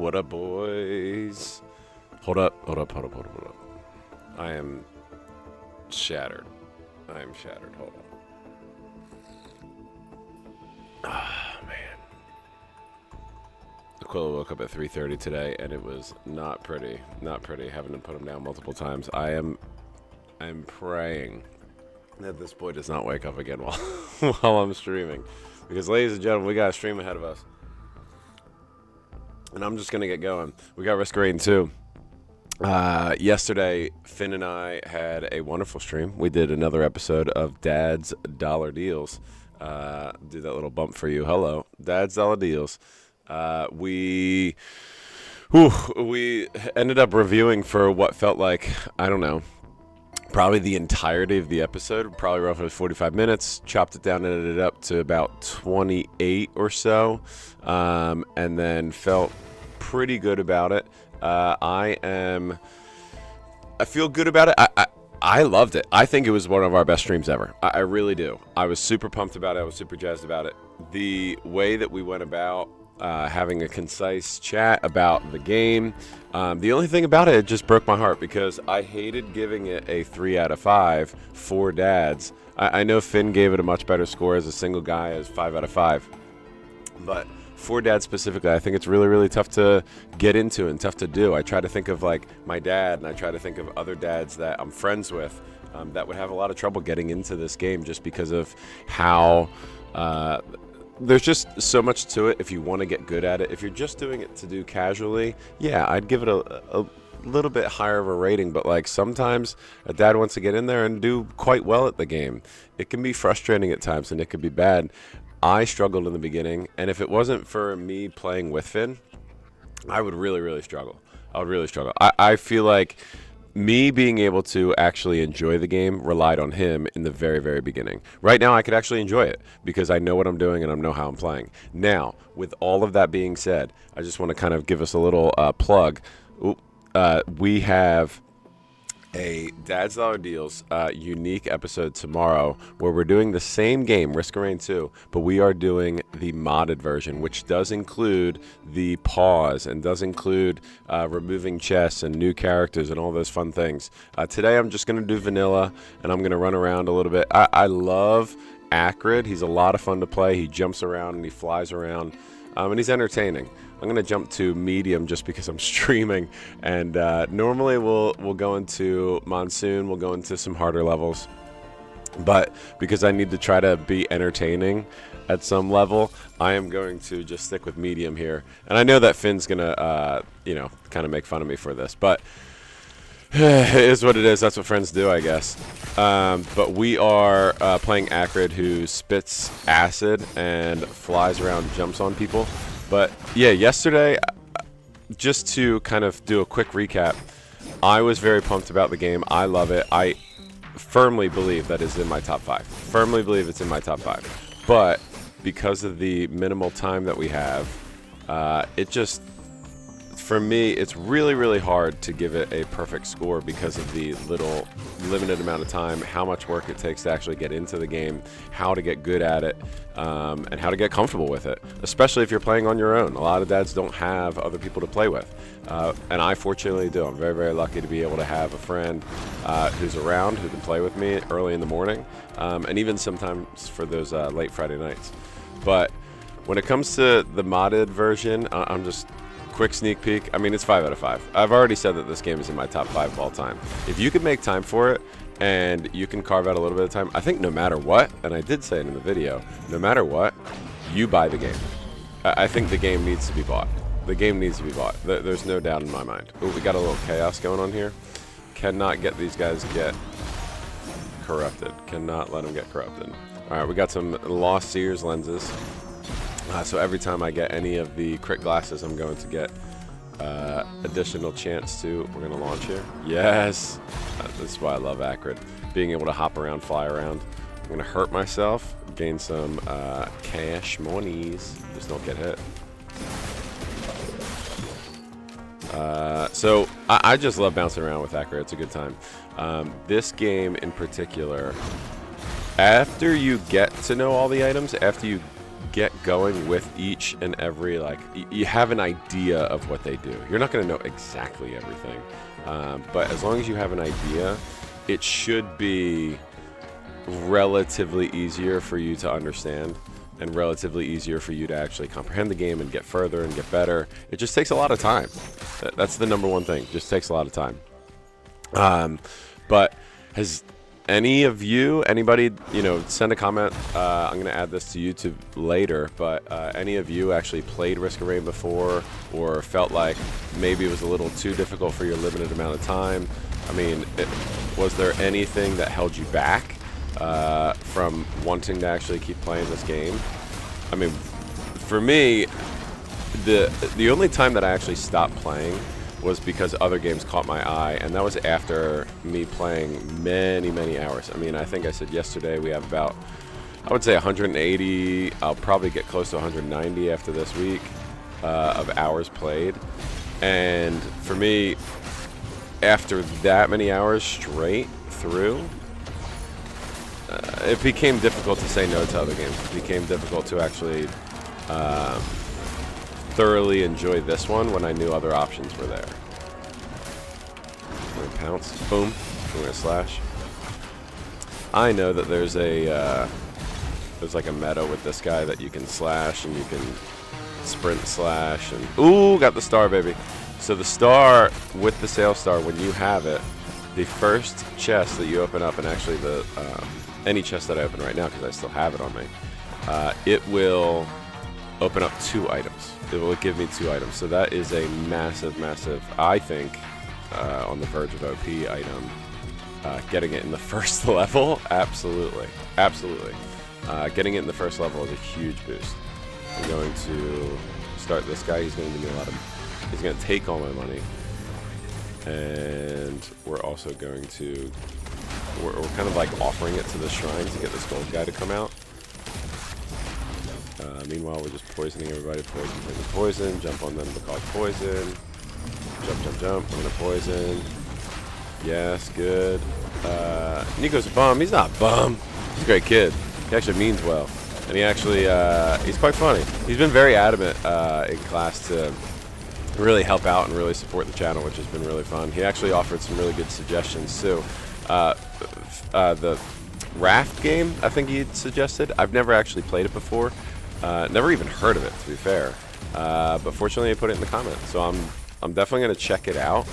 What up, boys? Hold up. I am shattered. Hold on. Ah, man. Aquila woke up at 3:30 today, and it was not pretty. Not pretty, having to put him down multiple times. I'm praying that this boy does not wake up again while I'm streaming. Because, ladies and gentlemen, we got a stream ahead of us. And I'm just going to get going. We got Risk of Rain 2. Yesterday, Finn and I had a wonderful stream. We did another episode of Dad's Dollar Deals. Do that little bump for you. Hello. Dad's Dollar Deals. We ended up reviewing for what felt like, I don't know, probably the entirety of the episode, probably roughly 45 minutes, chopped it down and edited it up to about 28 or so, and then felt pretty good about it. I feel good about it. I loved it. I think it was one of our best streams ever. I really do. I was super pumped about it. I was super jazzed about it. The way that we went about having a concise chat about the game. The only thing about it just broke my heart because I hated giving it a 3 out of 5 for dads. I know Finn gave it a much better score as a single guy as 5 out of 5. But for dads specifically, I think it's really, really tough to get into and tough to do. I try to think of like my dad, and I try to think of other dads that I'm friends with that would have a lot of trouble getting into this game just because of how there's just so much to it if you want to get good at it. If you're just doing it to do casually, yeah, I'd give it a little bit higher of a rating. But like sometimes a dad wants to get in there and do quite well at the game. It can be frustrating at times and it could be bad. I struggled in the beginning, and if it wasn't for me playing with Finn, I would really, really struggle. I feel like me being able to actually enjoy the game relied on him in the very, very beginning. Right now, I could actually enjoy it because I know what I'm doing and I know how I'm playing. Now, with all of that being said, I just want to kind of give us a little plug. We have a Dad's Dollar Deals unique episode tomorrow where we're doing the same game, Risk of Rain 2, but we are doing the modded version, which does include the pause and does include removing chests and new characters and all those fun things. Today I'm just going to do vanilla and I'm going to run around a little bit. I love Acrid. He's a lot of fun to play. He jumps around and he flies around and he's entertaining. I'm going to jump to medium just because I'm streaming, and normally we'll go into Monsoon, we'll go into some harder levels, but because I need to try to be entertaining at some level, I am going to just stick with medium here. And I know that Finn's going to, kind of make fun of me for this, but it is what it is. That's what friends do, I guess. But we are playing Acrid, who spits acid and flies around, jumps on people. But yeah, yesterday, just to kind of do a quick recap, I was very pumped about the game. I love it. I firmly believe that it's in my top 5. Firmly believe it's in my top 5. But because of the minimal time that we have, for me, it's really, really hard to give it a perfect score because of the little limited amount of time, how much work it takes to actually get into the game, how to get good at it, and how to get comfortable with it, especially if you're playing on your own. A lot of dads don't have other people to play with, and I fortunately do. I'm very, very lucky to be able to have a friend who's around who can play with me early in the morning, and even sometimes for those late Friday nights. But when it comes to the modded version, I'm just... quick sneak peek. I mean, it's 5 out of 5. I've already said that this game is in my top 5 of all time. If you can make time for it and you can carve out a little bit of time, I think no matter what, and I did say it in the video, no matter what, you buy the game. I think the game needs to be bought. The game needs to be bought. There's no doubt in my mind. Ooh, we got a little chaos going on here. Cannot get these guys get corrupted. Cannot let them get corrupted. All right, we got some Lost Seers lenses. So every time I get any of the crit glasses, I'm going to get additional chance to... We're going to launch here. Yes! This is why I love Acrid. Being able to hop around, fly around. I'm going to hurt myself, gain some cash monies. Just don't get hit. So I just love bouncing around with Acrid. It's a good time. This game in particular, after you get to know all the items, after you get going with each and every, like, you have an idea of what they do. You're not going to know exactly everything, but as long as you have an idea, it should be relatively easier for you to understand and relatively easier for you to actually comprehend the game and get further and get better. It just takes a lot of time. That's the number one thing. It just takes a lot of time. But has anybody, send a comment. I'm going to add this to YouTube later, but any of you actually played Risk of Rain before or felt like maybe it was a little too difficult for your limited amount of time? I mean, was there anything that held you back from wanting to actually keep playing this game? I mean, for me, the only time that I actually stopped playing was because other games caught my eye, and that was after me playing many hours. I mean, I think I said yesterday we have about, I would say 180, I'll probably get close to 190 after this week of hours played. And for me, after that many hours straight through, it became difficult to say no to other games. It became difficult to actually thoroughly enjoy this one when I knew other options were there. I'm gonna pounce, boom, I'm gonna slash. I know that there's like a meta with this guy that you can slash and you can sprint slash and ooh, got the star, baby. So the star with the sale star, when you have it, the first chest that you open up, and actually the any chest that I open right now because I still have it on me, it will open up 2 items. It will give me 2 items. So that is a massive, I think, on the verge of OP item. Getting it in the first level, absolutely. Getting it in the first level is a huge boost. I'm going to start this guy. He's going to give me he's going to take all my money. And we're also going to, we're kind of like offering it to the shrine to get this gold guy to come out. Meanwhile, we're just poisoning everybody. Poison. Jump on them to cause poison. Jump. We're going to poison. Yes, good. Nico's a bum. He's not a bum. He's a great kid. He actually means well. And he actually, he's quite funny. He's been very adamant in class to really help out and really support the channel, which has been really fun. He actually offered some really good suggestions, too. The Raft game, I think he suggested. I've never actually played it before. Never even heard of it, to be fair. But fortunately, he put it in the comments. So I'm definitely going to check it out.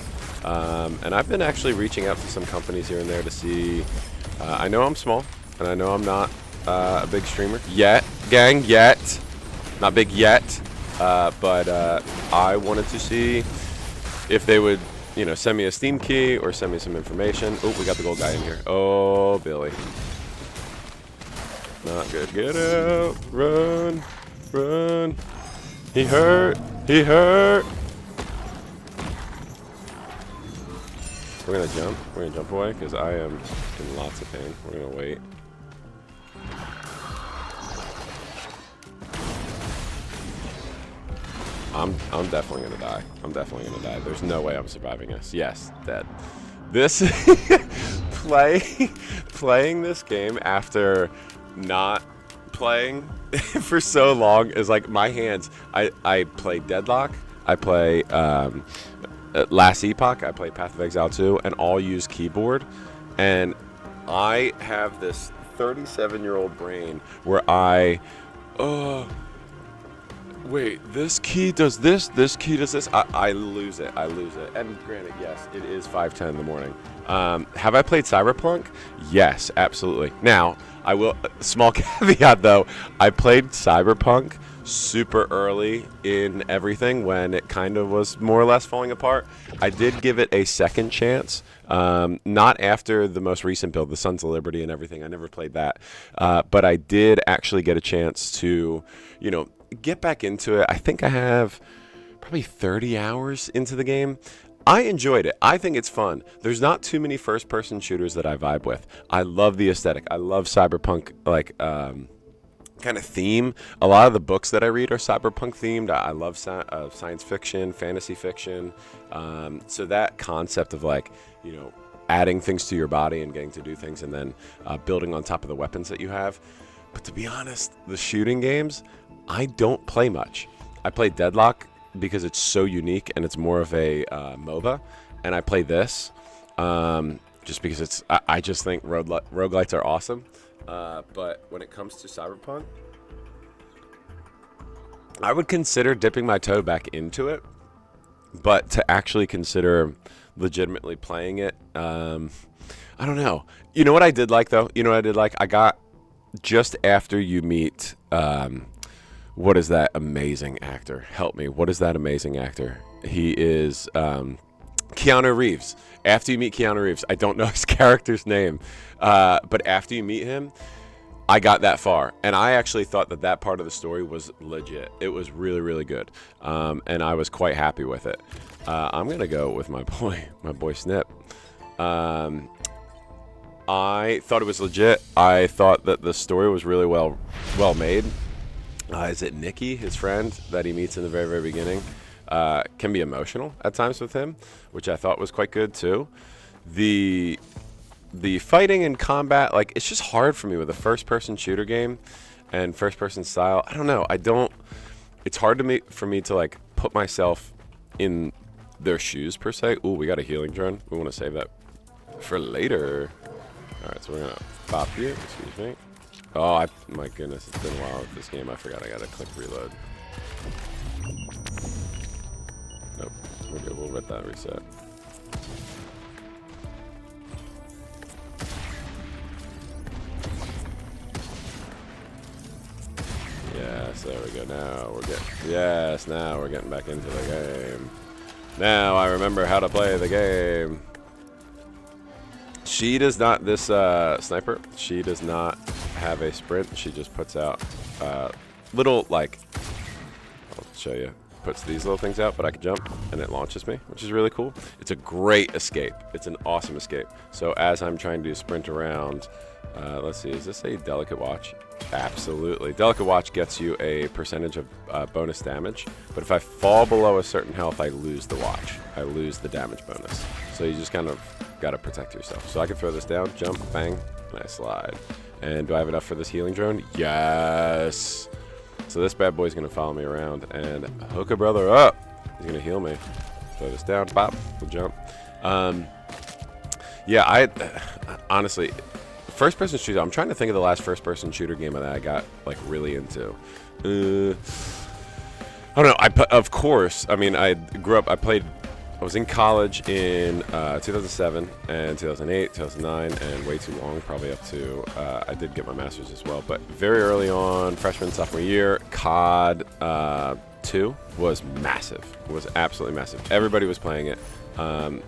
And I've been actually reaching out to some companies here and there to see. I know I'm small, and I know I'm not a big streamer yet, gang. Yet, not big yet. But I wanted to see if they would, send me a Steam key or send me some information. Oh, we got the gold guy in here. Oh, Billy. Not good. Get out. Run. He hurt. We're going to jump. We're going to jump away because I am in lots of pain. We're going to wait. I'm definitely going to die. There's no way I'm surviving this. Yes, dead. This playing this game after not playing for so long is like my hands. I play Deadlock. I play Last Epoch. I play Path of Exile 2, and all use keyboard. And I have this 37-year-old brain where wait, this key does this key does this. I lose it. And granted, yes, it is 5:10 in the morning. Have I played Cyberpunk? Yes, absolutely. Now, I will, small caveat though, I played Cyberpunk super early in everything when it kind of was more or less falling apart. I did give it a second chance. Not after the most recent build, the Sons of Liberty and everything. I never played that. But I did actually get a chance to, get back into it. I think I have probably 30 hours into the game. I enjoyed it. I think it's fun. There's not too many first-person shooters that I vibe with. I love the aesthetic. I love cyberpunk, kind of theme. A lot of the books that I read are cyberpunk themed. I love science fiction, fantasy fiction. So that concept of adding things to your body and getting to do things and then building on top of the weapons that you have. But to be honest, the shooting games, I don't play much. I play Deadlock because it's so unique and it's more of a MOBA. And I play this just because I just think roguelites are awesome. But when it comes to Cyberpunk, I would consider dipping my toe back into it. But to actually consider legitimately playing it, I don't know. You know what I did like, though? You know what I did like? I got, just after you meet, what is that amazing actor? Help me. What is that amazing actor? He is Keanu Reeves. After you meet Keanu Reeves, I don't know his character's name, but after you meet him, I got that far, and I actually thought that part of the story was legit. It was really, really good, and I was quite happy with it. I'm gonna go with my boy Snip. I thought it was legit. I thought that the story was really well made. Is it Nikki, his friend that he meets in the very, very beginning? Can be emotional at times with him, which I thought was quite good too. The fighting and combat, like, it's just hard for me with a first-person shooter game and first-person style. I don't know. It's hard for me to like put myself in their shoes per se. Ooh, we got a healing drone. We want to save that for later. All right, so we're gonna pop you. Excuse me. Oh, my goodness, it's been a while with this game. I forgot I gotta click reload. Nope, we're good. We'll let that reset. Yes, there we go. Now we're getting back into the game. Now I remember how to play the game. She does not, this sniper, she does not have a sprint. She just puts out little, like, I'll show you, puts these little things out, but I can jump and it launches me, which is really cool. It's a great escape. It's an awesome escape. So as I'm trying to sprint around, let's see, is this a delicate watch? Absolutely. Delicate watch gets you a percentage of bonus damage, but if I fall below a certain health, I lose the watch. I lose the damage bonus. So you just kind of got to protect yourself. So I can throw this down, jump, bang, and I slide. And do I have enough for this healing drone? Yes. So this bad boy's going to follow me around and hook a brother up. He's going to heal me. Throw this down, pop, we'll jump. Yeah, I honestly, first-person shooter, I'm trying to think of the last first-person shooter game that I got, like, really into. I don't know. Of course, I mean, I grew up, I was in college in 2007 and 2008, 2009, and way too long, probably up to, I did get my master's as well, but very early on, freshman, sophomore year, COD 2 was massive. It was absolutely massive. Everybody was playing it. Oh,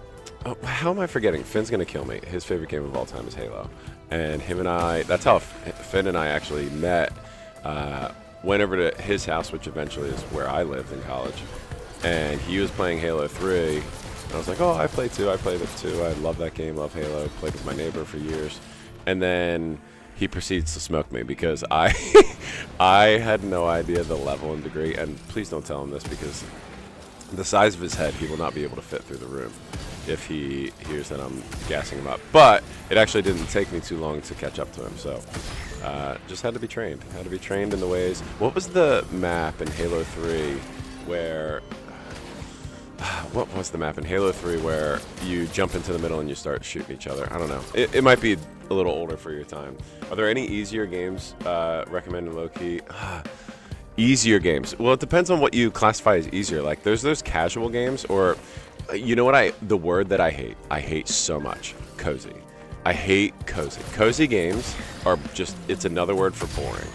how am I forgetting? Finn's going to kill me. His favorite game of all time is Halo. And him and I, that's how Finn and I actually met. Went over to his house, which eventually is where I lived in college. And he was playing Halo 3. And I was like, oh, I played it too. I love that game, love Halo. Played with my neighbor for years. And then he proceeds to smoke me because I had no idea the level and degree. And please don't tell him this because the size of his head, he will not be able to fit through the room if he hears that I'm gassing him up. But it actually didn't take me too long to catch up to him. So just had to be trained. Had to be trained in the ways. What was the map in Halo 3 where... What was the map in Halo 3 where you jump into the middle and you start shooting each other? I don't know. It might be a little older for your time. Are there any easier games recommended low-key? Easier games. Well, it depends on what you classify as easier. Like, there's those casual games, or, you know what, the word that I hate so much, cozy. I hate cozy. Cozy games are just, it's another word for boring.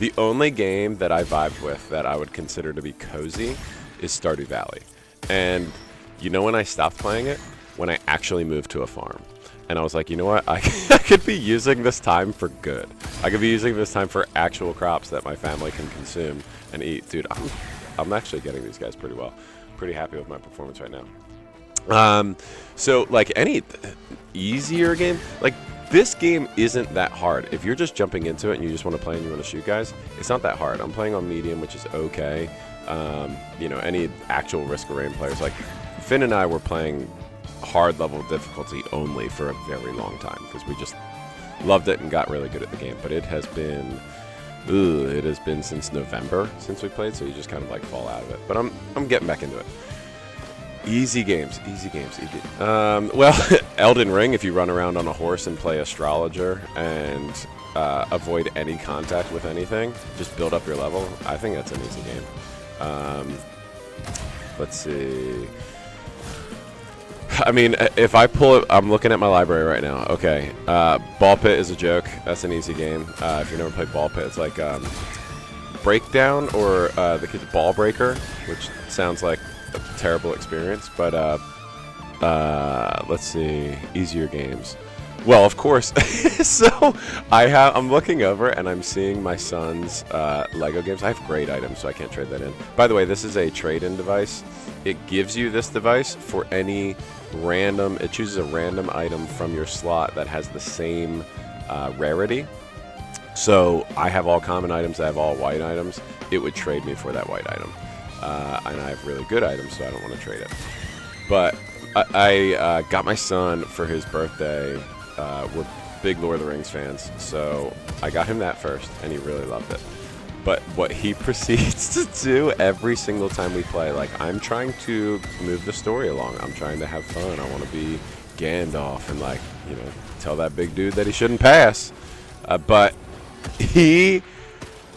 The only game that I vibed with that I would consider to be cozy is Stardew Valley. And you know when I stopped playing it? When I actually moved to a farm. And I was like, you know what? I could be using this time for good. I could be using this time for actual crops that my family can consume and eat. Dude, I'm actually getting these guys pretty well. Pretty happy with my performance right now. So, like, any easier game, like, this game isn't that hard. If you're just jumping into it and you just want to play and you want to shoot guys, it's not that hard. I'm playing on medium, which is okay. You know, any actual Risk of Rain players, like, Finn and I were playing hard level difficulty only for a very long time because we just loved it and got really good at the game. But it has been it has been since November since we played, so you just kind of like fall out of it. But I'm getting back into it. Easy games, easy games, easy. Well, Elden Ring, if you run around on a horse and play astrologer and avoid any contact with anything, just build up your level. I think that's an easy game. Let's see. I mean, if I pull it, I'm looking at my library right now. Okay, Ball Pit is a joke. That's an easy game. If you've never played Ball Pit, it's like Breakdown or the kid's Ball Breaker, which sounds like a terrible experience. But let's see, easier games. Well, of course. So I'm looking over and I'm seeing my son's Lego games. I have great items, so I can't trade that in. By the way, this is a trade-in device. It gives you this device for any random. It chooses a random item from your slot that has the same rarity. So I have all common items. I have all white items. It would trade me for that white item, and I have really good items, so I don't want to trade it. But I got my son for his birthday. We're big Lord of the Rings fans, so I got him that first, and he really loved it. But what he proceeds to do every single time we play, like, I'm trying to move the story along. I'm trying to have fun. I want to be Gandalf and, like, you know, tell that big dude that he shouldn't pass. But he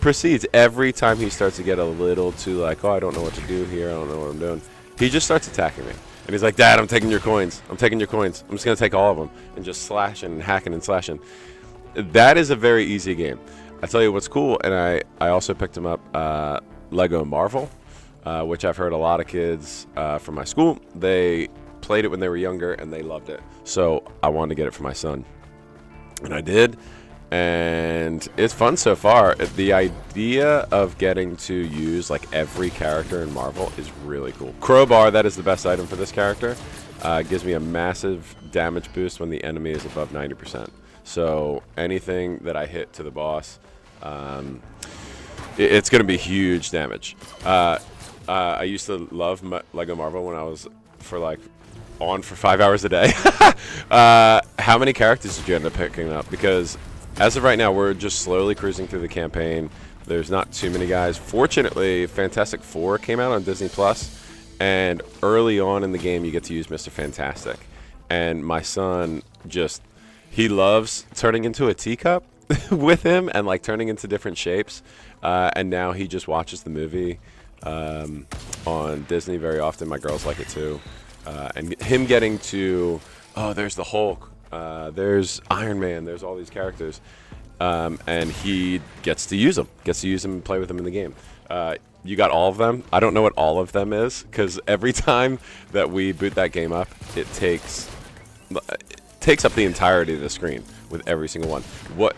proceeds every time he starts to get a little too, like, oh, I don't know what to do here. I don't know what I'm doing. He just starts attacking me. And he's like, Dad, I'm taking your coins. I'm taking your coins. I'm just going to take all of them. And just slashing and hacking and slashing. That is a very easy game. I tell you what's cool, and I also picked him up Lego Marvel, which I've heard a lot of kids from my school. They played it when they were younger, and they loved it. So I wanted to get it for my son. And I did. And it's fun so far. The idea of getting to use like every character in Marvel is really cool. Crowbar, that is the best item for this character. Gives me a massive damage boost when the enemy is above 90%. So anything that I hit to the boss, it's going to be huge damage. I used to love Lego Marvel when I was on for 5 hours a day. How many characters did you end up picking up? Because as of right now, we're just slowly cruising through the campaign. There's not too many guys. Fortunately, Fantastic Four came out on Disney Plus, and early on in the game, you get to use Mr. Fantastic. And my son he loves turning into a teacup with him and like turning into different shapes. And now he just watches the movie on Disney very often. My girls like it too. And him getting to, oh, there's the Hulk. There's Iron Man. There's all these characters. And he gets to use them. And play with them in the game. You got all of them. I don't know what all of them is, because every time that we boot that game up, it takes up the entirety of the screen with every single one. What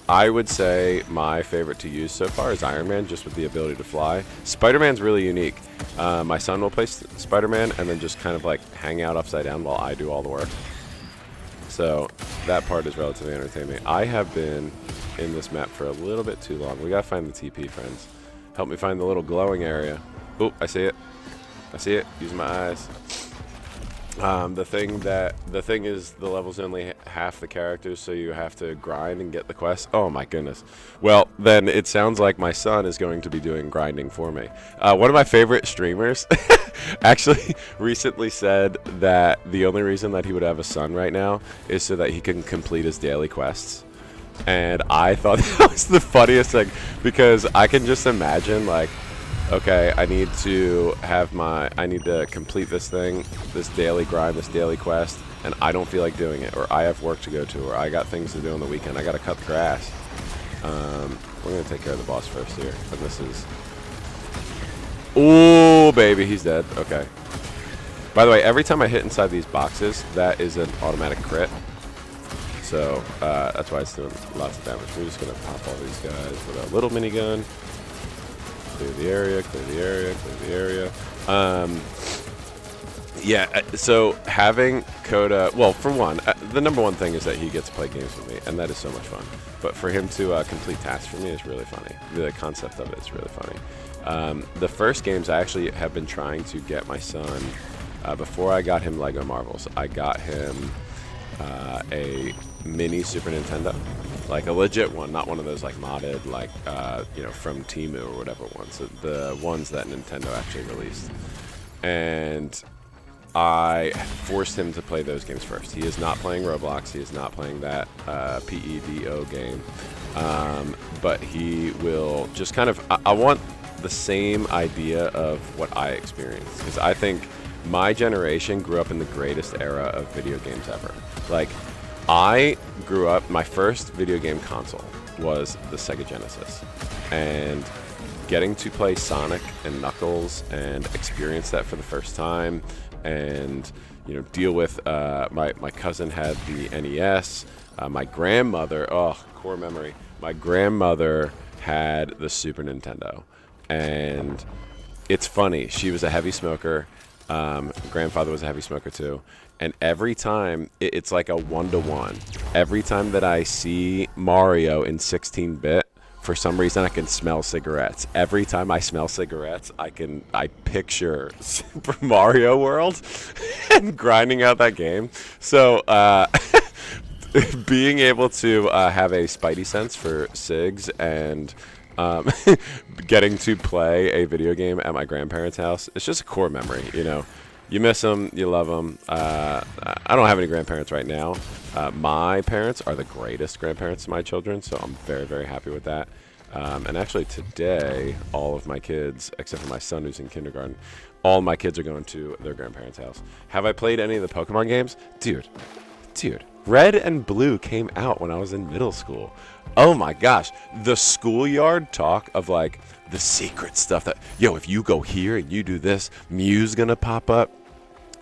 I would say my favorite to use so far is Iron Man, just with the ability to fly. Spider-Man's really unique. My son will play Spider-Man and then just kind of like hang out upside down while I do all the work. So that part is relatively entertaining. I have been in this map for a little bit too long. We gotta find the TP, friends. Help me find the little glowing area. Oh, I see it. I see it. Using my eyes. The thing is the level's only half the characters, so you have to grind and get the quest. Oh my goodness. Well, then it sounds like my son is going to be doing grinding for me. One of my favorite streamers actually recently said that the only reason that he would have a son right now is so that he can complete his daily quests. And I thought that was the funniest thing, because I can just imagine, like, okay, I need to complete this thing, this daily grind, this daily quest, and I don't feel like doing it, or I have work to go to, or I got things to do on the weekend. I got to cut the grass. We're going to take care of the boss first here. And this is... Oh, baby, he's dead. Okay. By the way, every time I hit inside these boxes, that is an automatic crit. So, that's why it's doing lots of damage. We're just going to pop all these guys with a little minigun. Clear the area, clear the area, clear the area. Yeah, so having Coda, well, for one, the number one thing is that he gets to play games with me, and that is so much fun. But for him to complete tasks for me is really funny. The concept of it is really funny. The first games I actually have been trying to get my son, before I got him Lego Marvels, I got him a mini Super Nintendo, like a legit one, not one of those like modded, like from Temu or whatever ones, the ones that Nintendo actually released. And I forced him to play those games first. He is not playing Roblox. He is not playing that PEDO game. But he will just kind of... I want the same idea of what I experienced. Because I think my generation grew up in the greatest era of video games ever. Like, I grew up... My first video game console was the Sega Genesis. And getting to play Sonic and Knuckles and experience that for the first time... and deal with my cousin had the NES, my grandmother, core memory, my grandmother had the Super Nintendo. And it's funny, she was a heavy smoker, grandfather was a heavy smoker too, and every time it's like a 1-to-1. Every time that I see Mario in 16-bit, for some reason I can smell cigarettes. Every time I smell cigarettes, I picture Super Mario World and grinding out that game. So being able to have a spidey sense for cigs and getting to play a video game at my grandparents' house, it's just a core memory. You miss them, you love them. I don't have any grandparents right now. My parents are the greatest grandparents to my children, so I'm very, very happy with that. And actually today, all of my kids, except for my son who's in kindergarten, all my kids are going to their grandparents' house. Have I played any of the Pokemon games? Dude, Red and Blue came out when I was in middle school. Oh my gosh, the schoolyard talk of like the secret stuff that, if you go here and you do this, Mew's gonna pop up.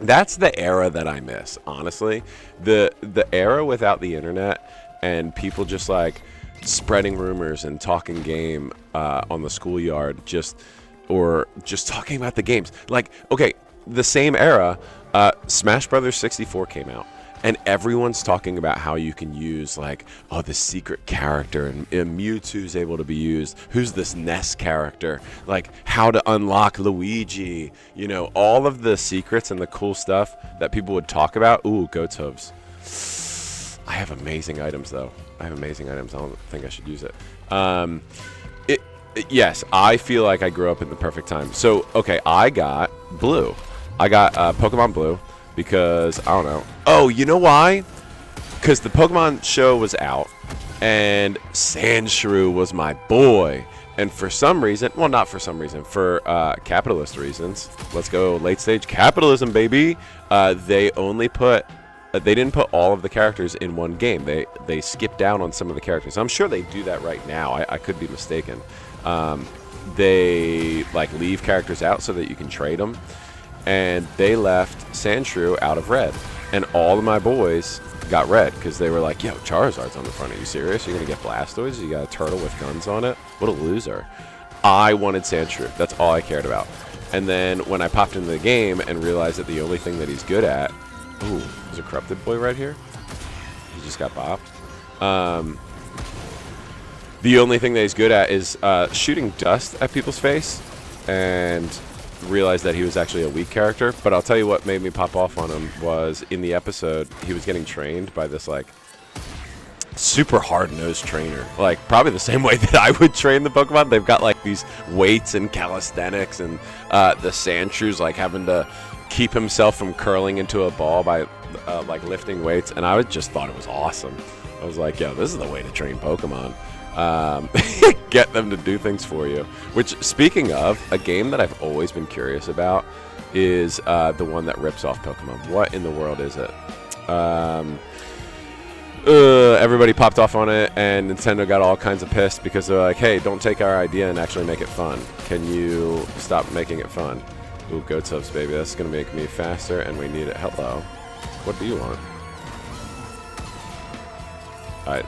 That's the era that I miss, honestly. The era without the internet and people just like spreading rumors and talking game on the schoolyard, or just talking about the games. Like, okay, the same era, Smash Brothers 64 came out. And everyone's talking about how you can use, like, the secret character, and Mewtwo's able to be used. Who's this Ness character? Like, how to unlock Luigi. All of the secrets and the cool stuff that people would talk about. Ooh, goat's hooves. I have amazing items, though. I don't think I should use it. Yes, I feel like I grew up in the perfect time. So, okay, I got Blue. I got Pokemon Blue. Because, I don't know. Oh, you know why? Because the Pokemon show was out, and Sandshrew was my boy. And for some reason, well, not for some reason, for capitalist reasons, let's go late stage capitalism, baby. They didn't put all of the characters in one game. They skipped down on some of the characters. I'm sure they do that right now. I could be mistaken. They leave characters out so that you can trade them. And they left Sandshrew out of Red. And all of my boys got Red because they were like, yo, Charizard's on the front. Are you serious? You're going to get Blastoise? You got a turtle with guns on it? What a loser. I wanted Sandshrew. That's all I cared about. And then when I popped into the game and realized that the only thing that he's good at... Ooh, there's a Corrupted Boy right here. He just got bopped. The only thing that he's good at is shooting dust at people's face. And... realized that he was actually a weak character. But I'll tell you what made me pop off on him was in the episode he was getting trained by this super hard-nosed trainer, probably the same way that I would train the Pokemon. They've got these weights and calisthenics, and the Sandshrews having to keep himself from curling into a ball by lifting weights, and I just thought it was awesome. I was like, yo, this is the way to train Pokemon. Get them to do things for you. Which, speaking of, a game that I've always been curious about is the one that rips off Pokemon. What in the world is it? Everybody popped off on it, and Nintendo got all kinds of pissed because they're like, hey, don't take our idea and actually make it fun. Can you stop making it fun? Ooh, goat's hooves, baby. That's going to make me faster, and we need it. Hello. What do you want? I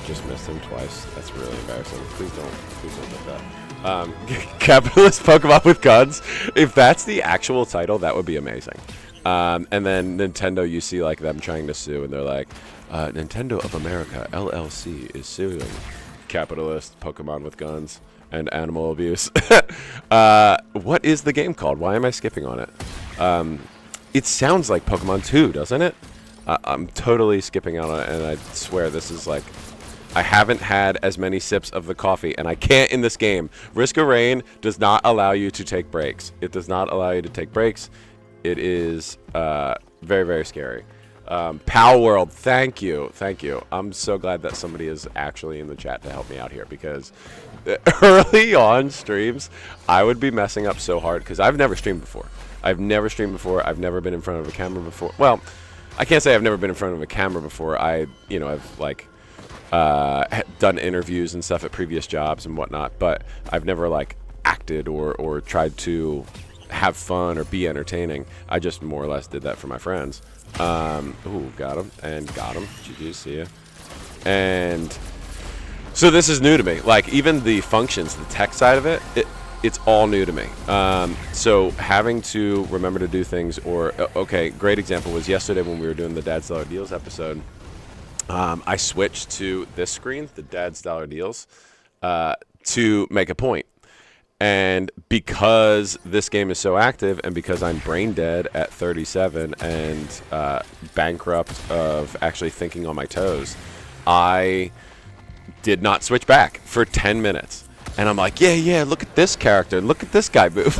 just missed him twice. That's really embarrassing. Please don't do that. Capitalist Pokemon with guns. If that's the actual title, that would be amazing. And then Nintendo, you see them trying to sue, and they're like, Nintendo of America, LLC, is suing capitalist Pokemon with guns and animal abuse. What is the game called? Why am I skipping on it? It sounds like Pokemon 2, doesn't it? I'm totally skipping out on it, and I swear this is like, I haven't had as many sips of the coffee, and I can't in this game. Risk of Rain does not allow you to take breaks. It does not allow you to take breaks. It is very, very scary. Pal World, thank you. Thank you. I'm so glad that somebody is actually in the chat to help me out here, because early on streams, I would be messing up so hard because I've never streamed before. I've never streamed before. I've never been in front of a camera before. Well, I can't say I've never been in front of a camera before. I've like done interviews and stuff at previous jobs and whatnot, but I've never like acted or tried to have fun or be entertaining. I just more or less did that for my friends. Ooh, got him and got him. GG, see ya. And so this is new to me. Like, even the functions, the tech side of it's all new to me. So having to remember to do things, or okay, great example was yesterday when we were doing the Dad's Dollar Deals episode. I switched to this screen, the Dad's Dollar Deals, to make a point. And because this game is so active, and because I'm brain dead at 37 and bankrupt of actually thinking on my toes, I did not switch back for 10 minutes. And I'm like, yeah, look at this character. Look at this guy move.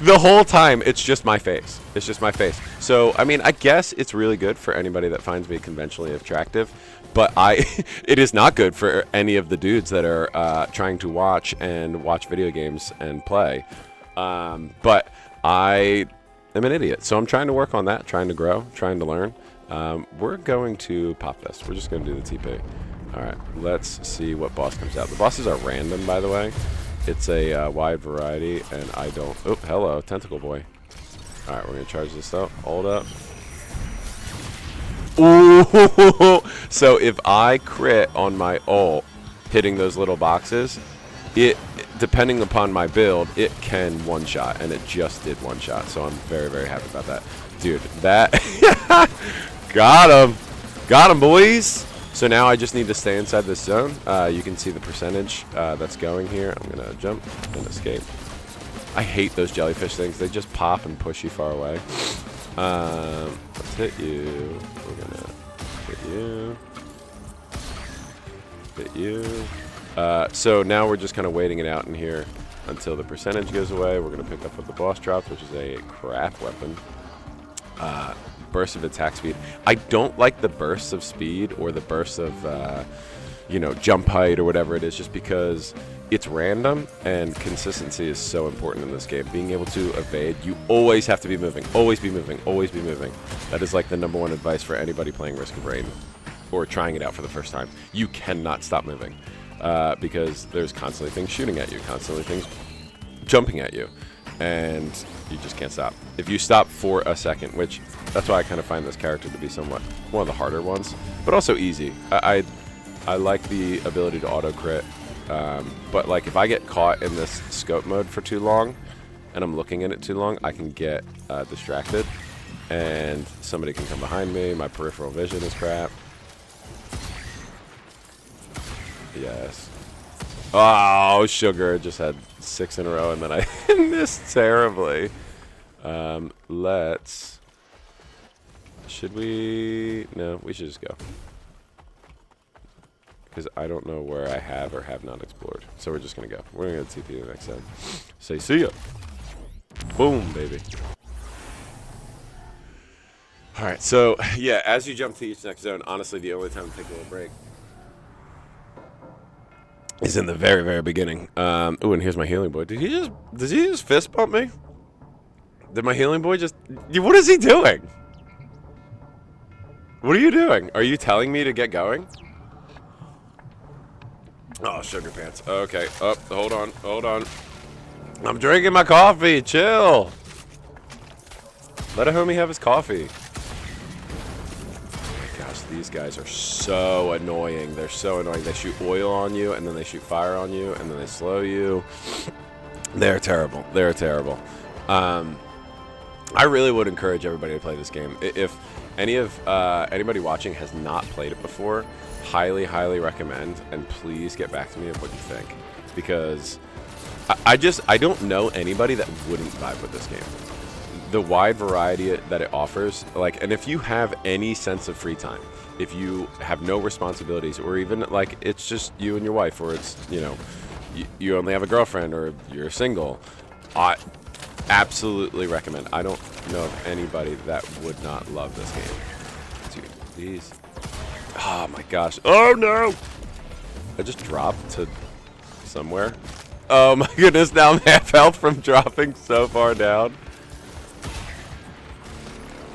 The whole time, it's just my face. It's just my face. So, I mean, I guess it's really good for anybody that finds me conventionally attractive. But it is not good for any of the dudes that are trying to watch video games and play. But I am an idiot. So I'm trying to work on that, trying to grow, trying to learn. We're going to pop this. We're just going to do the TP. All right, let's see what boss comes out. The bosses are random, by the way. It's a wide variety, and I don't... Oh, hello, Tentacle Boy. All right, we're going to charge this up. Hold up. Ooh! So if I crit on my ult, hitting those little boxes, depending upon my build, it can one-shot, and it just did one-shot. So I'm very, very happy about that. Dude, that... Got him! Got him, boys! So now I just need to stay inside this zone. You can see the percentage that's going here. I'm going to jump and escape. I hate those jellyfish things. They just pop and push you far away. Let's hit you. We're going to hit you. Hit you. So now we're just kind of waiting it out in here until the percentage goes away. We're going to pick up what the boss drops, which is a crap weapon. Burst of attack speed. I don't like the bursts of speed or the bursts of jump height or whatever it is, just because it's random and consistency is so important in this game. Being able to evade, you always have to be moving, always be moving, always be moving. That is like the #1 advice for anybody playing Risk of Rain or trying it out for the first time. You cannot stop moving because there's constantly things shooting at you, constantly things jumping at you, and you just can't stop. If you stop for a second, which that's why I kind of find this character to be somewhat one of the harder ones, but also easy. I like the ability to auto crit, but like if I get caught in this scope mode for too long and I'm looking at it too long, I can get distracted and somebody can come behind me. My peripheral vision is crap. Yes. Oh, sugar. Just had 6 in a row and then I missed terribly. Should we? No, we should just go. Because I don't know where I have or have not explored. So we're just going to go. We're going to go to TP the next time. Say see ya. Boom, baby. Alright, so yeah, as you jump to each next zone, honestly, the only time to take a little break is in the very, very beginning. Ooh, and here's my healing boy. Did he just fist bump me? Did my healing boy just... What is he doing? What are you doing? Are you telling me to get going? Oh, sugar pants. Okay. Oh, hold on. Hold on. I'm drinking my coffee. Chill. Let a homie have his coffee. Oh my gosh, these guys are so annoying. They're so annoying. They shoot oil on you, and then they shoot fire on you, and then they slow you. They're terrible. They're terrible. I really would encourage everybody to play this game. If anybody watching has not played it before, highly, highly recommend, and please get back to me of what you think, because I don't know anybody that wouldn't vibe with this game. the wide variety that it offers, like, and if you have any sense of free time, if you have no responsibilities, or even like it's just you and your wife, or it's, you know, you only have a girlfriend, or you're single, I absolutely recommend. I don't know of anybody that would not love this game. Dude, these. Oh my gosh. Oh no! I just dropped to somewhere. Oh my goodness, now I'm half health from dropping so far down. Oh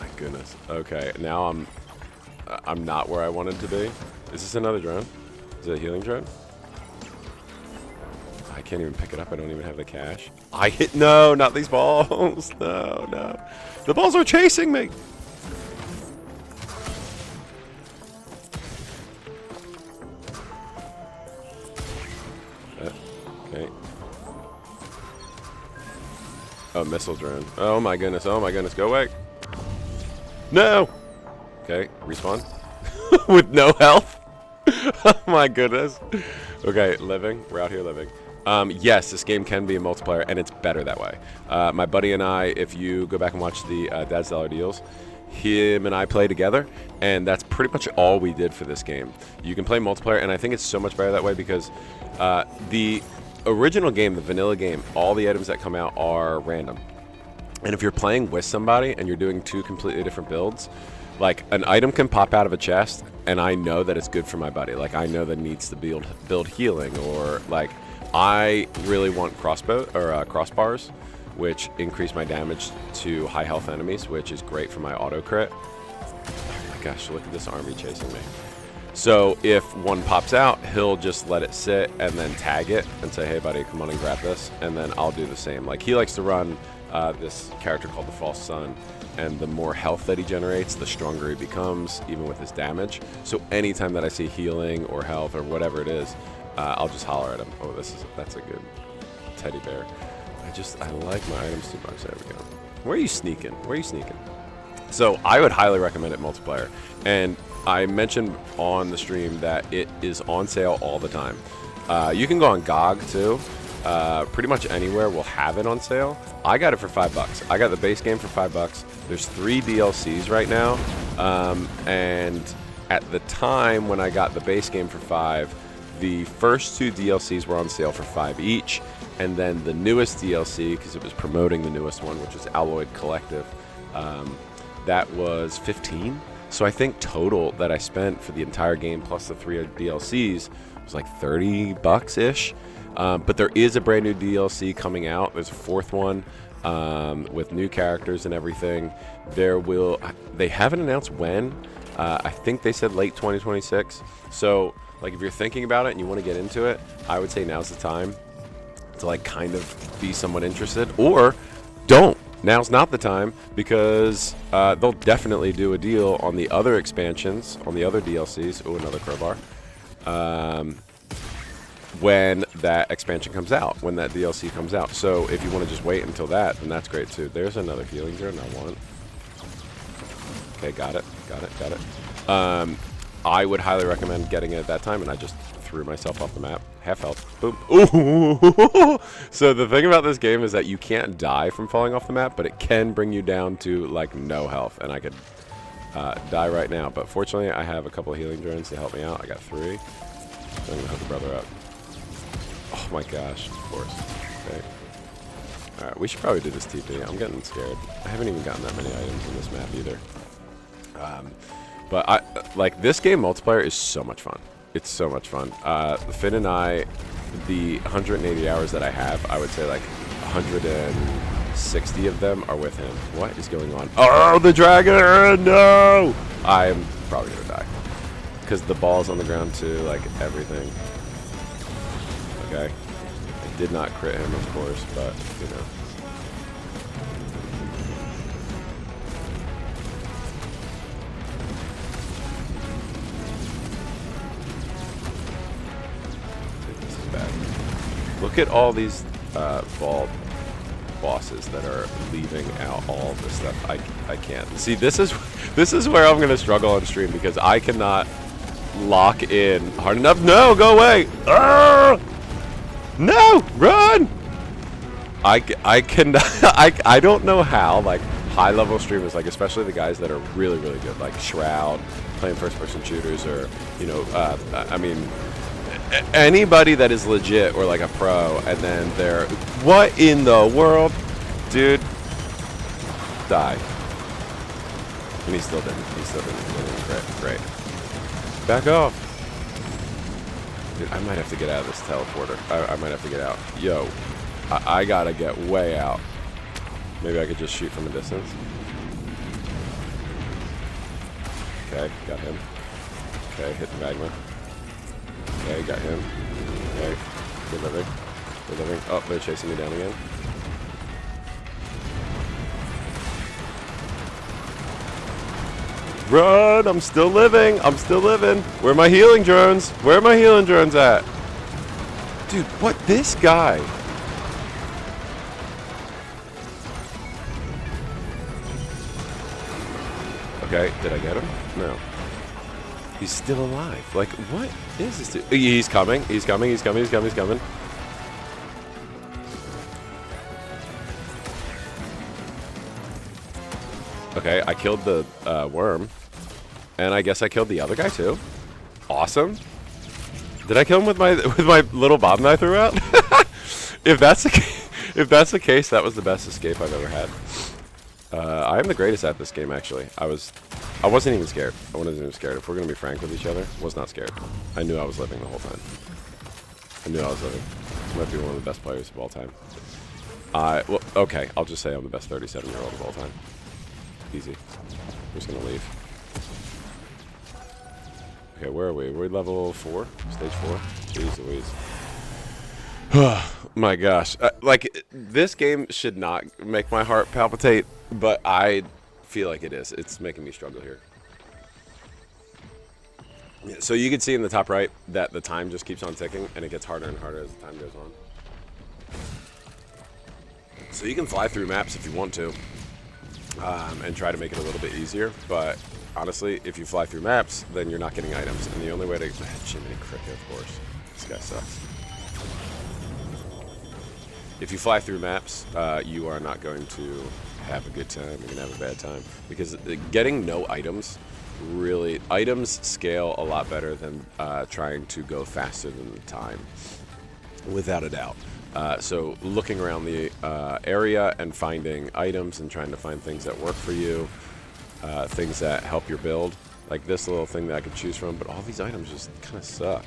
my goodness. Okay, now I'm not where I wanted to be. Is this another drone? Is it a healing drone? I can't even pick it up. I don't even have the cash. I hit. No, not these balls. No, no. The balls are chasing me. Okay. Oh, missile drone. Oh my goodness. Oh my goodness. Go away. No. Okay. Respawn. With no health. Oh my goodness. Okay. Living. We're out here living. Yes, this game can be a multiplayer, and it's better that way. My buddy and I, if you go back and watch the Dad's Dollar Deals, him and I play together, and that's pretty much all we did for this game. You can play multiplayer, and I think it's so much better that way because the original game, the vanilla game, all the items that come out are random. And if you're playing with somebody and you're doing two completely different builds, like an item can pop out of a chest, and I know that it's good for my buddy. Like I know that it needs to build healing, or like I really want crossbars, which increase my damage to high health enemies, which is great for my auto crit. Oh my gosh, look at this army chasing me. So if one pops out, he'll just let it sit and then tag it and say, hey buddy, come on and grab this, and then I'll do the same. Like he likes to run this character called the False Sun, and the more health that he generates, the stronger he becomes, even with his damage. So anytime that I see healing or health or whatever it is, I'll just holler at him. Oh, that's a good teddy bear. I like my items too much. There we go. Where are you sneaking? Where are you sneaking? So I would highly recommend it multiplayer. And I mentioned on the stream that it is on sale all the time. You can go on GOG too. Pretty much anywhere will have it on sale. I got it for $5. I got the base game for $5. There's 3 DLCs right now. And at the time when I got the base game for $5, the first 2 DLCs were on sale for $5 each, and then the newest DLC, because it was promoting the newest one, which was Alloyed Collective, that was $15. So I think total that I spent for the entire game plus the 3 DLCs was like $30-ish. But there is a brand new DLC coming out. There's a 4th one with new characters and everything. They haven't announced when. I think they said late 2026. So like if you're thinking about it and you want to get into it, I would say now's the time to like kind of be somewhat interested, or don't. Now's not the time, because they'll definitely do a deal on the other expansions, on the other DLCs. Oh, another crowbar. When that expansion comes out, when that DLC comes out. So if you want to just wait until that, then that's great too. There's another healing drone I want. Okay, got it. I would highly recommend getting it at that time, and I just threw myself off the map. Half health. Boom. Ooh. So the thing about this game is that you can't die from falling off the map, but it can bring you down to like no health, and I could die right now. But fortunately, I have a couple of healing drones to help me out. I got 3. So I'm gonna hook the brother up. Oh my gosh, of course. Okay. Alright, we should probably do this TP. I'm getting scared. I haven't even gotten that many items in this map either. But like this game multiplayer is so much fun. It's so much fun. Finn and I, the 180 hours that I have, I would say like 160 of them are with him. What is going on? Oh, the dragon! No! I'm probably gonna die. Because the ball's on the ground too, like everything. Okay. I did not crit him, of course, but, you know. This is bad. Look at all these bald bosses that are leaving out all this stuff. I can't. See, this is where I'm going to struggle on stream, because I cannot lock in hard enough. No, go away! Arrgh! No, run! I cannot. I don't know how like high-level streamers, like especially the guys that are really, really good, like Shroud, playing first-person shooters, or I mean, anybody that is legit or like a pro, and then they're what in the world, dude? Die. And he still didn't. He still didn't. Great. Back off. Dude, I might have to get out of this teleporter. I might have to get out. Yo, I gotta get way out. Maybe I could just shoot from a distance. Okay, got him. Okay, hit the magma. Okay, got him. Okay, good living. Good living. Oh, they're chasing me down again. Run! I'm still living! I'm still living! Where are my healing drones? Where are my healing drones at? Dude, what? This guy? Okay, did I get him? No. He's still alive. Like, what is this dude? He's coming. He's coming. He's coming. He's coming. He's coming. Okay, I killed the worm. And I guess I killed the other guy too. Awesome. Did I kill him with my little bomb that I threw out? If that's the case, that was the best escape I've ever had. I am the greatest at this game, actually. I wasn't even scared. I wasn't even scared. If we're gonna be frank with each other, I was not scared. I knew I was living the whole time. I knew I was living. I might be one of the best players of all time. Well, okay. I'll just say I'm the best 37-year-old of all time. Easy. I'm just gonna leave. Okay, where are we? We're level 4? Stage 4? Jeez Louise. Oh my gosh. Like, this game should not make my heart palpitate, but I feel like it is. It's making me struggle here. So you can see in the top right that the time just keeps on ticking, and it gets harder and harder as the time goes on. So you can fly through maps if you want to, and try to make it a little bit easier, but honestly, if you fly through maps, then you're not getting items, and the only way to... Jiminy Cricket, of course. This guy sucks. If you fly through maps, you are not going to have a good time. You're going to have a bad time. Because getting no items, really... Items scale a lot better than trying to go faster than the time. Without a doubt. So looking around the area and finding items and trying to find things that work for you, things that help your build, like this little thing that I could choose from, but all these items just kind of suck.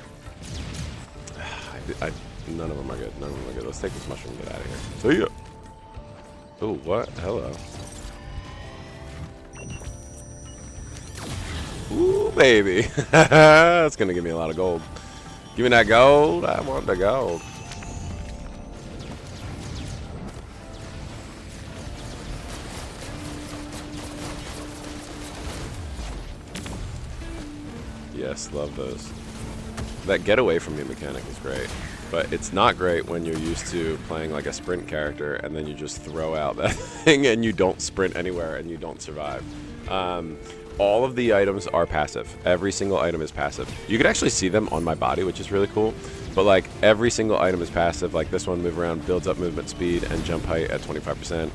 None of them are good. None of them are good. Let's take this mushroom and get out of here. See ya. Oh, what? Hello. Ooh, baby. That's going to give me a lot of gold. Give me that gold. I want the gold. Yes, love those. That get away from me mechanic is great, but it's not great when you're used to playing like a sprint character and then you just throw out that thing and you don't sprint anywhere and you don't survive. All of the items are passive. Every single item is passive. You can actually see them on my body, which is really cool, but like every single item is passive. Like this one, move around, builds up movement speed and jump height at 25%.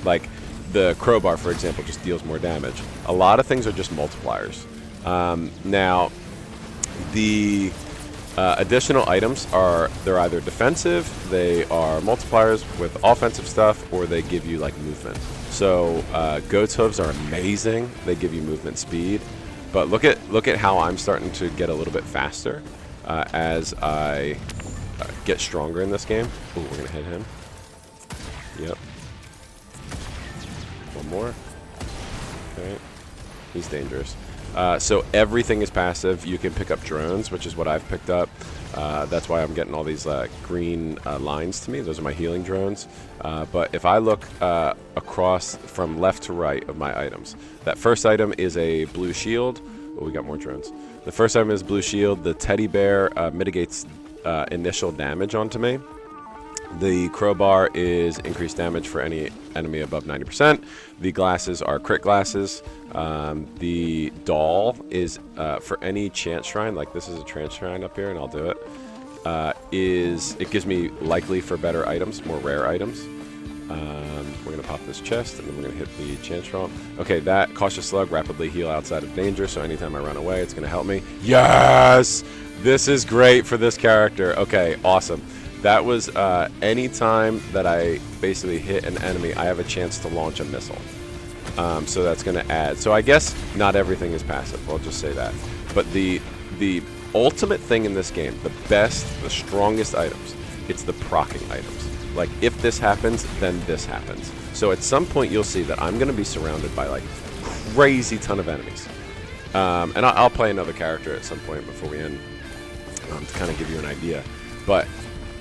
Like the crowbar, for example, just deals more damage. A lot of things are just multipliers. Now, the additional items they're either defensive, they are multipliers with offensive stuff, or they give you like movement. So goat's hooves are amazing. They give you movement speed, but look at how I'm starting to get a little bit faster as I get stronger in this game. Oh, we're gonna hit him. Yep. One more. Okay. He's dangerous. So everything is passive. You can pick up drones, which is what I've picked up. That's why I'm getting all these green lines to me. Those are my healing drones. But if I look across from left to right of my items, that first item is a blue shield. Oh, we got more drones. The first item is blue shield. The teddy bear mitigates initial damage onto me. The crowbar is increased damage for any enemy above 90%. The glasses are crit glasses. The doll is for any chance shrine, like this is a chance shrine up here, and I'll do it. It gives me likely for better items, more rare items. We're going to pop this chest, and then we're going to hit the chance trump. Okay, that cautious slug, rapidly heal outside of danger, so anytime I run away, it's going to help me. Yes! This is great for this character. Okay, awesome. That was anytime that I basically hit an enemy, I have a chance to launch a missile. So that's going to add. So I guess not everything is passive. I'll just say that. But the ultimate thing in this game, the best, the strongest items, it's the proccing items. Like, if this happens, then this happens. So at some point, you'll see that I'm going to be surrounded by, like, crazy ton of enemies. And I'll play another character at some point before we end to kind of give you an idea. But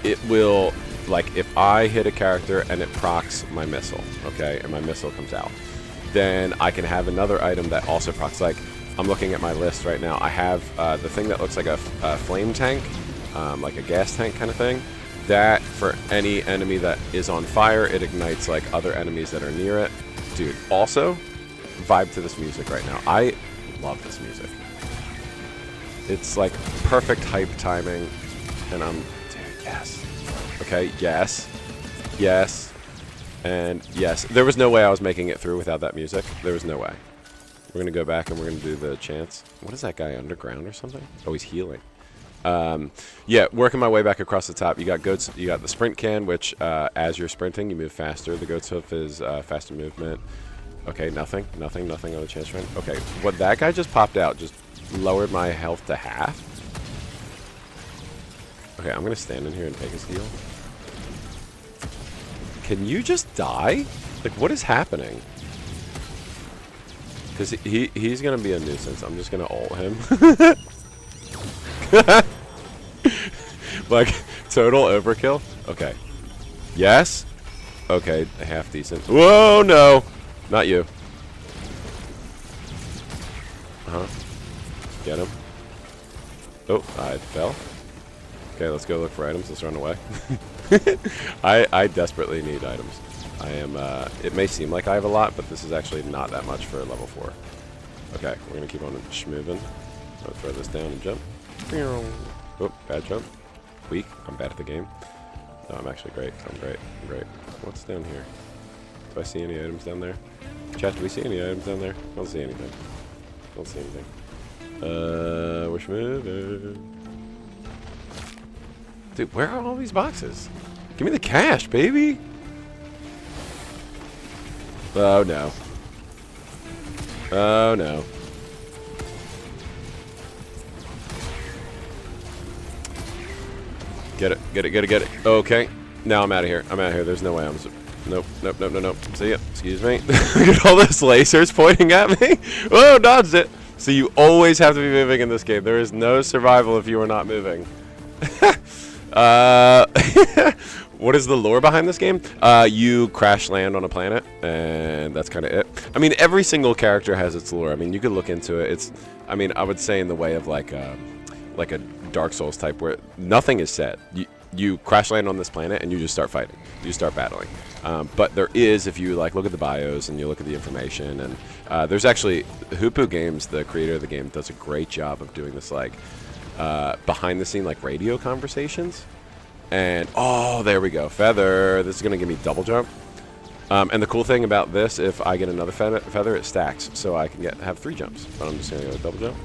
it will, like, if I hit a character and it procs my missile, okay, and my missile comes out, then I can have another item that also procs. Like, I'm looking at my list right now. I have the thing that looks like a flame tank, like a gas tank kind of thing. That, for any enemy that is on fire, it ignites, like, other enemies that are near it. Dude, also, vibe to this music right now. I love this music. It's, like, perfect hype timing, and I'm... Dude, yes. Okay, yes. Yes. And yes. There was no way I was making it through without that music. There was no way. We're going to go back, and we're going to do the chance. What is that guy, underground or something? Oh, he's healing. Yeah, working my way back across the top. You got goats. You got the sprint can, which as you're sprinting, you move faster. The goat's hoof is faster movement. Okay, nothing on the chance run. Okay, what that guy just popped out just lowered my health to half. Okay, I'm gonna stand in here and take his heal. Can you just die? Like, what is happening? Because he's gonna be a nuisance. I'm just gonna ult him. Like, total overkill. Okay. Yes. Okay, half decent. Whoa, no, not you. Get him. Oh, I fell. Okay, let's go look for items. Let's run away. I desperately need items. I am. It may seem like I have a lot, but this is actually not that much for level 4. Okay, we're gonna keep on schmoving. I'll throw this down and jump. Oh, bad jump. Weak. I'm bad at the game. No, I'm actually great. I'm great. I'm great. What's down here? Do I see any items down there? Chat, do we see any items down there? I don't see anything. Don't see anything. We're schmoving. Dude, where are all these boxes? Give me the cash, baby! Oh, no. Oh, no. Get it, get it, get it, get it. Okay. Now I'm out of here. I'm out of here. There's no way I'm... Nope, nope, nope, nope, nope. See ya. Excuse me. Look at all those lasers pointing at me. Whoa, dodged it. So you always have to be moving in this game. There is no survival if you are not moving. What is the lore behind this game? You crash land on a planet, and that's kind of it. I mean, every single character has its lore. I mean, you could look into it. It's, I mean, I would say in the way of like a Dark Souls type where nothing is said. You crash land on this planet and you just start fighting. You start battling. But there is, if you like look at the bios and you look at the information, and there's actually Hoopu Games, the creator of the game, does a great job of doing this like behind the scene like radio conversations. And oh, there we go, feather. This is gonna give me double jump. And the cool thing about this, if I get another feather, it stacks, so I can have 3 jumps. But I'm just gonna go double jump.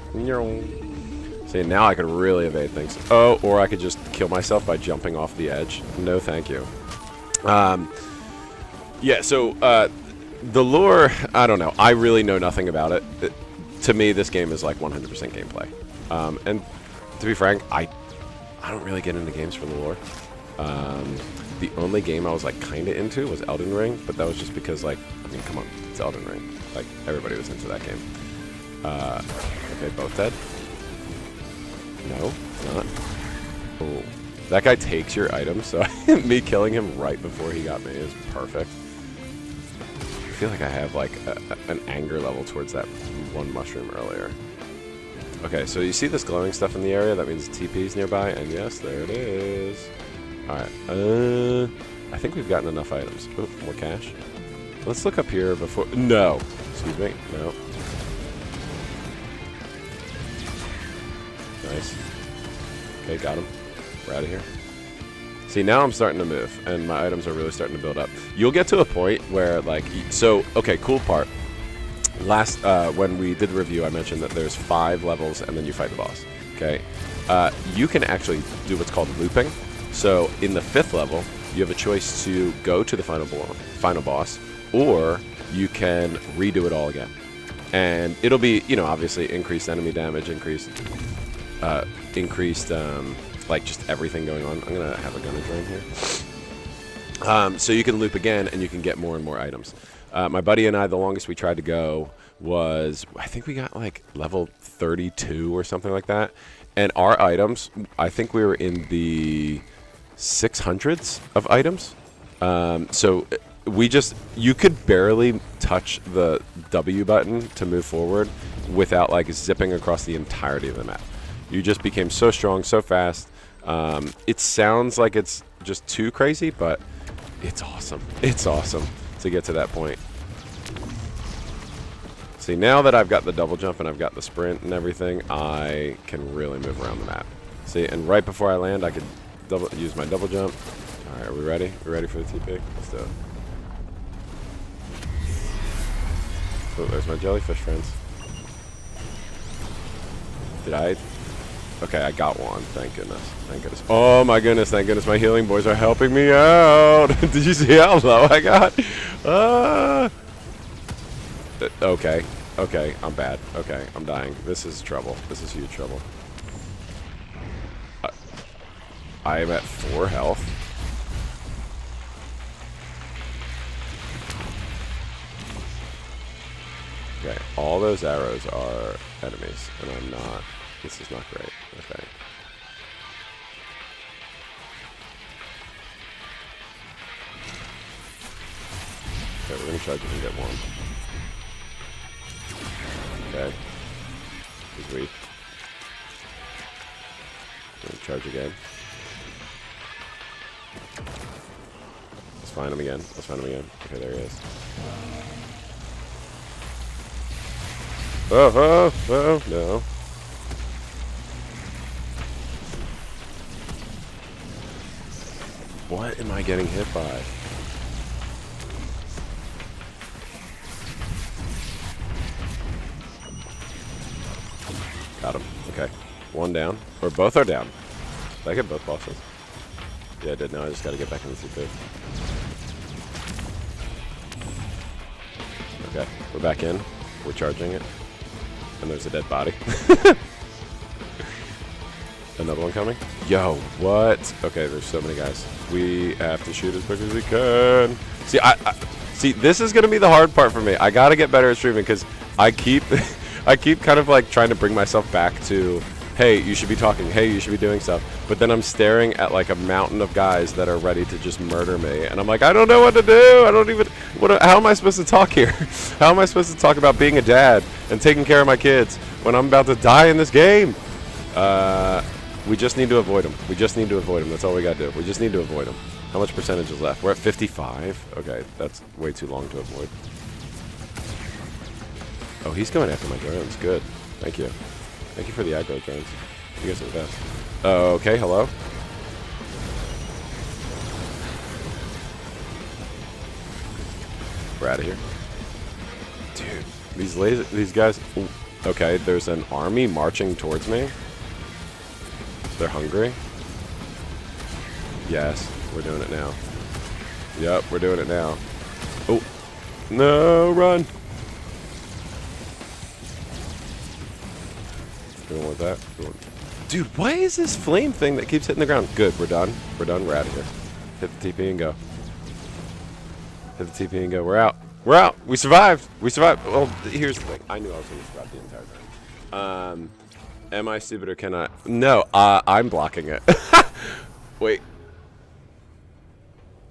See, now I could really evade things. Oh, or I could just kill myself by jumping off the edge. No, thank you. Yeah, so the lore, I don't know. I really know nothing about it. To me, this game is like 100% gameplay. And to be frank, I don't really get into games for the lore. The only game I was like kind of into was Elden Ring, but that was just because, like, I mean, come on, it's Elden Ring. Like, everybody was into that game. Okay, both dead. No, not. Oh, that guy takes your item, so me killing him right before he got me is perfect. I feel like I have like an anger level towards that one mushroom earlier. Okay, so you see this glowing stuff in the area? That means TP's nearby, and yes, there it is. Alright, I think we've gotten enough items. Oh, more cash. Let's look up here before... No! Excuse me. No. Nice. Okay, got him. We're out of here. See, now I'm starting to move, and my items are really starting to build up. You'll get to a point where, like, so, okay, cool part. Last, when we did the review, I mentioned that there's 5 levels, and then you fight the boss, okay? You can actually do what's called looping. So, in the 5th level, you have a choice to go to the final boss, or you can redo it all again. And it'll be, you know, obviously increased enemy damage, increased, like, just everything going on. I'm going to have a gunner drone here. So you can loop again, and you can get more and more items. My buddy and I, the longest we tried to go was, I think we got, like, level 32 or something like that. And our items, I think we were in the 600s of items. So you could barely touch the W button to move forward without, like, zipping across the entirety of the map. You just became so strong, so fast. It sounds like it's just too crazy, but it's awesome. It's awesome to get to that point. See, now that I've got the double jump and I've got the sprint and everything, I can really move around the map. See, and right before I land, I could use my double jump. All right, are we ready? We ready for the TP? Let's do it. Oh, there's my jellyfish friends. Did I? Okay, I got one. Thank goodness. Thank goodness. Oh my goodness. Thank goodness my healing boys are helping me out. Did you see how low I got? Okay. Okay. I'm bad. Okay. I'm dying. This is trouble. This is huge trouble. I am at 4 health. Okay. All those arrows are enemies, and I'm not. This is not great. Okay. Okay, we're gonna try to get one. Okay. He's weak. Gonna charge again. Let's find him again. Let's find him again. Okay, there he is. Oh, no. What am I getting hit by? Got him. Okay. One down. Or both are down. Did I get both bosses? Yeah, I did. Now I just gotta get back in the CP. Okay. We're back in. We're charging it. And there's a dead body. Another one coming? Yo, what? Okay, there's so many guys. We have to shoot as quick as we can. See, see, this is gonna be the hard part for me. I gotta get better at streaming because I keep, I keep kind of like trying to bring myself back to, hey, you should be talking. Hey, you should be doing stuff. But then I'm staring at like a mountain of guys that are ready to just murder me, and I'm like, I don't know what to do. I don't even. How am I supposed to talk here? How am I supposed to talk about being a dad and taking care of my kids when I'm about to die in this game? We just need to avoid them. We just need to avoid them. That's all we got to do. We just need to avoid them. How much percentage is left? We're at 55. Okay, that's way too long to avoid. Oh, he's going after my drones. Good. Thank you. Thank you for the aggro drones. You guys are the best. Okay, hello. We're out of here. Dude, these guys. Ooh. Okay, there's an army marching towards me. They're hungry. Yes, we're doing it now. Yep, we're doing it now. Oh, no, run. Doing with that. Dude, why is this flame thing that keeps hitting the ground? Good, we're done. We're done, we're out of here. Hit the TP and go. Hit the TP and go. We're out. We're out. We survived. We survived. Well, here's the thing. I knew I was going to survive the entire time. Am I stupid or can I? No, I'm blocking it. Wait.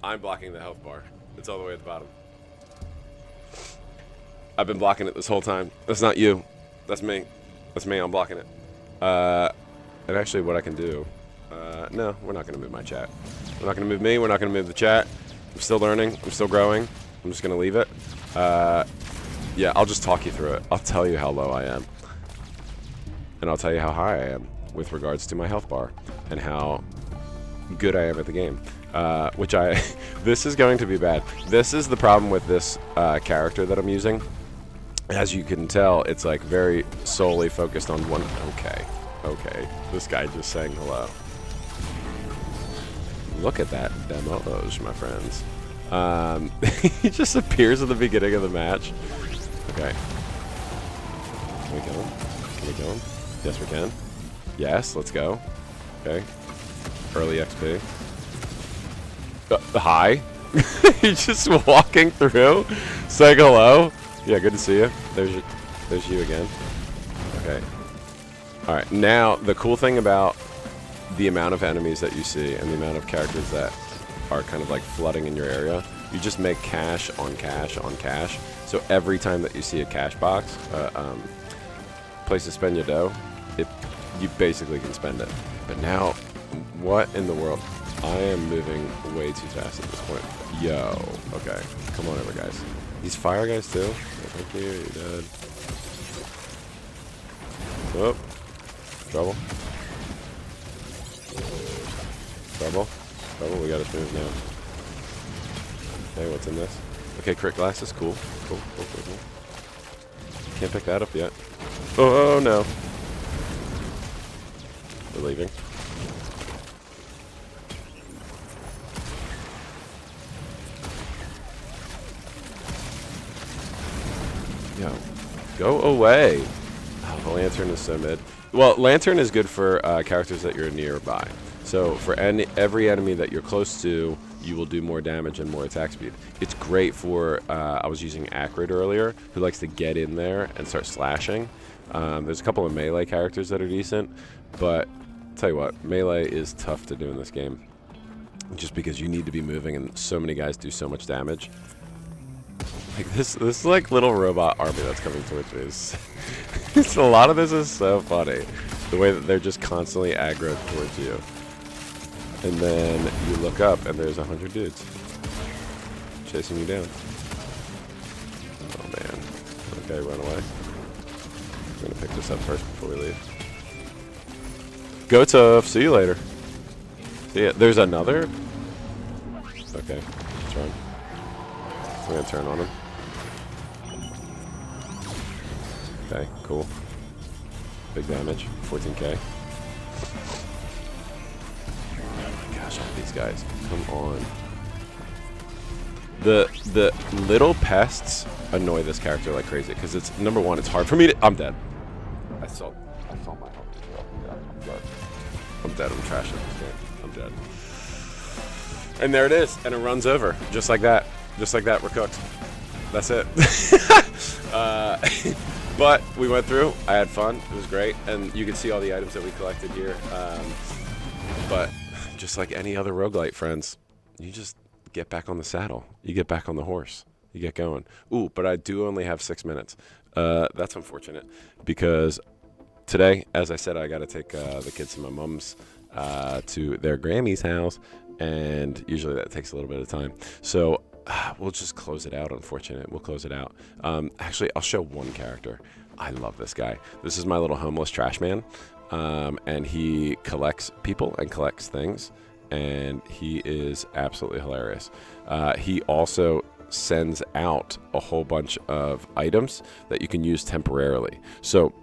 I'm blocking the health bar. It's all the way at the bottom. I've been blocking it this whole time. That's not you. That's me. That's me. I'm blocking it. And actually what I can do... no, we're not going to move my chat. We're not going to move me. We're not going to move the chat. I'm still learning. I'm still growing. I'm just going to leave it. Yeah, I'll just talk you through it. I'll tell you how low I am. And I'll tell you how high I am with regards to my health bar. And how good I am at the game. This is going to be bad. This is the problem with this character that I'm using. As you can tell, it's like very solely focused on one. Okay, this guy just saying hello. Look at that demos, my friends. He just appears at the beginning of the match. Okay. Can we kill him? Can we kill him? Yes, we can. Yes, let's go. Okay. Early XP. Hi. He's just walking through, saying hello. Yeah, good to see you. There's you again. Okay. All right. Now, the cool thing about the amount of enemies that you see and the amount of characters that are kind of like flooding in your area, you just make cash on cash on cash. So every time that you see a cash box, place to spend your dough, you basically can spend it. But now, what in the world? I am moving way too fast at this point. Yo, okay, come on over, guys. These fire guys too. Thank you. You're dead. Oh, trouble. Trouble. We gotta move now. Okay, what's in this? Okay, crit glasses. Cool. Cool. Can't pick that up yet. Oh no. We're leaving. Yo, go away. Oh, the lantern is so mid. Well, lantern is good for characters that you're nearby. So for every enemy that you're close to, you will do more damage and more attack speed. It's great for, I was using Acrid earlier, who likes to get in there and start slashing. There's a couple of melee characters that are decent, but I'll tell you what, melee is tough to do in this game. Just because you need to be moving and so many guys do so much damage. Like this like little robot army that's coming towards me is a lot of this is so funny. The way that they're just constantly aggroed towards you. And then you look up and there's 100 dudes chasing you down. Oh man. Okay, run away. I'm gonna pick this up first before we leave. Go tough. See you later. See ya. There's another? Okay, let's run. We're gonna turn on him. Okay, cool. Big damage, 14k. Oh my gosh, all these guys. Come on. The little pests annoy this character like crazy because it's number one, it's hard for me to. I'm dead. I saw my health. I'm dead. I'm dead. I'm trash at this game. I'm dead. And there it is, and it runs over just like that. Just like that, we're cooked. That's it. But we went through. I had fun. It was great. And you can see all the items that we collected here. But just like any other roguelite, friends, you just get back on the saddle. You get back on the horse. You get going. Ooh, but I do only have 6 minutes. That's unfortunate because today, as I said, I got to take the kids to my mom's to their Grammy's house. And usually that takes a little bit of time. So we'll just close it out, unfortunate. We'll close it out. Actually, I'll show one character. I love this guy. This is my little homeless trash man. And he collects people and collects things. And he is absolutely hilarious. He also sends out a whole bunch of items that you can use temporarily. So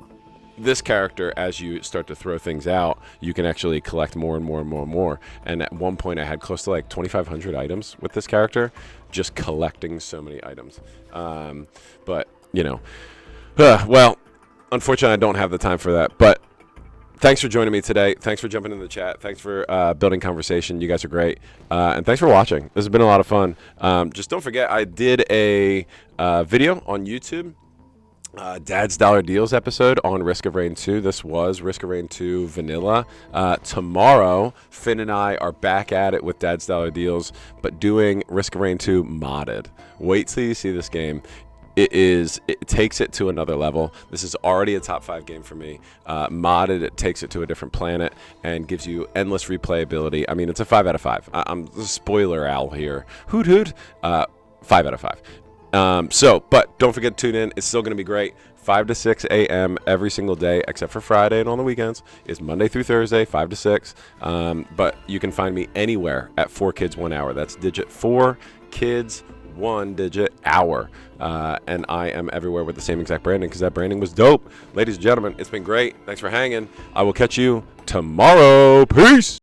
this character, as you start to throw things out, you can actually collect more and more and more and more. And at one point, I had close to like 2,500 items with this character, just collecting so many items. But, you know, well, unfortunately, I don't have the time for that. But thanks for joining me today. Thanks for jumping in the chat. Thanks for building conversation. You guys are great. And thanks for watching. This has been a lot of fun. Just don't forget, I did a video on YouTube. Dad's Dollar Deals episode on Risk of Rain 2. This was Risk of Rain 2 Vanilla. Tomorrow, Finn and I are back at it with Dad's Dollar Deals, but doing Risk of Rain 2 modded. Wait till you see this game. It takes it to another level. This is already a top 5 game for me. Modded, it takes it to a different planet and gives you endless replayability. I mean, it's a 5 out of 5. I'm the spoiler owl here. Hoot hoot. 5 out of 5. But don't forget to tune in. It's still going to be great. 5 to 6 a.m. every single day, except for Friday and on the weekends. It's Monday through Thursday, 5 to 6. But you can find me anywhere at 4 Kids 1 Hour. That's digit 4 Kids 1 digit hour. And I am everywhere with the same exact branding because that branding was dope. Ladies and gentlemen, it's been great. Thanks for hanging. I will catch you tomorrow. Peace.